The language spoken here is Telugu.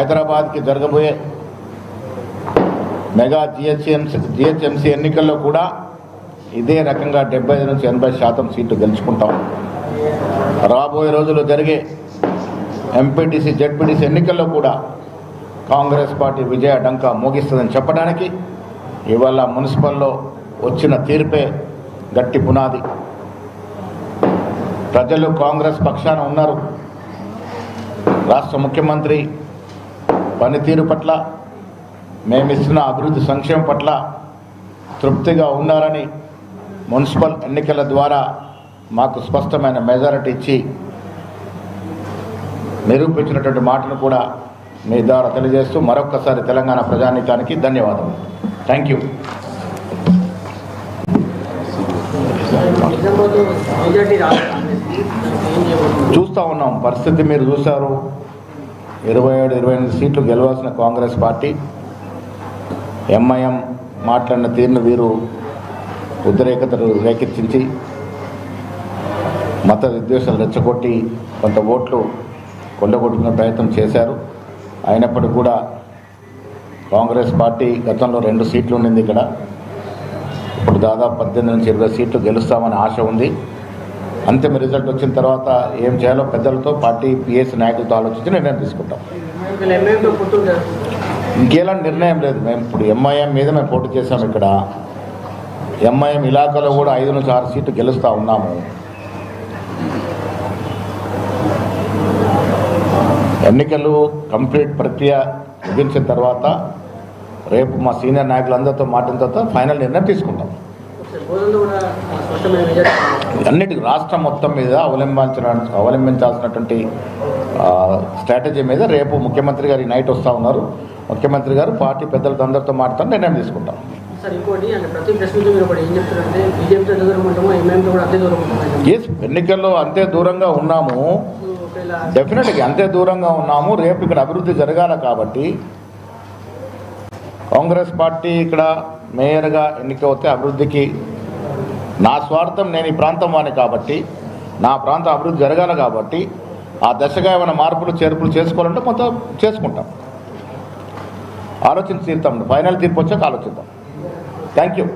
హైదరాబాద్కి జరగబోయే మెగా జిహెచ్ఎంసీ ఎన్నికల్లో కూడా ఇదే రకంగా 75 నుంచి 80% సీట్లు గెలుచుకుంటాం. రాబోయే రోజుల్లో జరిగే ఎంపీటీసీ జెడ్పీటీసీ ఎన్నికల్లో కూడా కాంగ్రెస్ పార్టీ విజయ డంకా మోగిస్తుందని చెప్పడానికి ఇవాళ మున్సిపల్లో వచ్చిన తీర్పే గట్టి పునాది. ప్రజలు కాంగ్రెస్ పక్షాన ఉన్నారు. రాష్ట్ర ముఖ్యమంత్రి పనితీరు పట్ల, మేమిస్తున్న అభివృద్ధి సంక్షేమం పట్ల తృప్తిగా ఉన్నారని మున్సిపల్ ఎన్నికల ద్వారా మాకు స్పష్టమైన మెజారిటీ ఇచ్చి నిరూపించినటువంటి మాటను కూడా మీ ద్వారా తెలియజేస్తూ మరొక్కసారి తెలంగాణ ప్రజానీకానికి ధన్యవాదాలు. Thank you. చూస్తూ ఉన్నాం పరిస్థితి, మీరు చూశారు. 27-28 సీట్లు గెలవాల్సిన కాంగ్రెస్ పార్టీ ఎంఐఎం మాట్లాడిన తీరును వీరు ఉద్రేకతను రేకెత్తించి మత విద్వేషాలు రెచ్చగొట్టి కొంత ఓట్లు కొల్లగొట్టుకునే ప్రయత్నం చేశారు. అయినప్పటికీ కూడా కాంగ్రెస్ పార్టీ గతంలో 2 సీట్లు ఉండింది. ఇక్కడ ఇప్పుడు దాదాపు 18 నుంచి 20 సీట్లు గెలుస్తామని ఆశ ఉంది. అంతిమ రిజల్ట్ వచ్చిన తర్వాత ఏం చేయాలో పెద్దలతో, పార్టీ పిఎస్ నాయకులతో ఆలోచించి నిర్ణయం తీసుకుంటాం. ఇంకేలాంటి నిర్ణయం లేదు. మేము ఇప్పుడు ఎంఐఎం మీద మేము పోటీ చేశాము. ఇక్కడ ఎంఐఎం ఇలాకాలో కూడా 5 నుంచి 6 సీట్లు గెలుస్తూ ఉన్నాము. ఎన్నికలు కంప్లీట్ ప్రక్రియ ముగించిన తర్వాత రేపు మా సీనియర్ నాయకులందరితో మాట్లాడిన తర్వాత ఫైనల్ నిర్ణయం తీసుకుంటాం. అన్నిటికీ రాష్ట్రం మొత్తం మీద అవలంబించాల్సినటువంటి స్ట్రాటజీ మీద రేపు ముఖ్యమంత్రి గారు నైట్ వస్తూ ఉన్నారు. ముఖ్యమంత్రి గారు పార్టీ పెద్దలతో అందరితో మాట్లాడి నిర్ణయం తీసుకుంటాం. ఎస్, ఎన్నికల్లో అంతే దూరంగా ఉన్నాము. డెఫినెట్గా అంతే దూరంగా ఉన్నాము. రేపు ఇక్కడ అభివృద్ధి జరగాలి కాబట్టి కాంగ్రెస్ పార్టీ ఇక్కడ మేయర్గా ఎన్నికవుతే అభివృద్ధికి నా స్వార్థం, నేను ఈ ప్రాంతం వాడిని కాబట్టి నా ప్రాంతం అభివృద్ధి జరగాలి కాబట్టి ఆ దశగా ఏమైనా మార్పులు చేర్పులు చేసుకోవాలంటే మొత్తం చేసుకుంటాం. ఆలోచించి తీరుతాం. ఫైనల్ తీర్పు వచ్చాక ఆలోచిద్దాం. Thank you.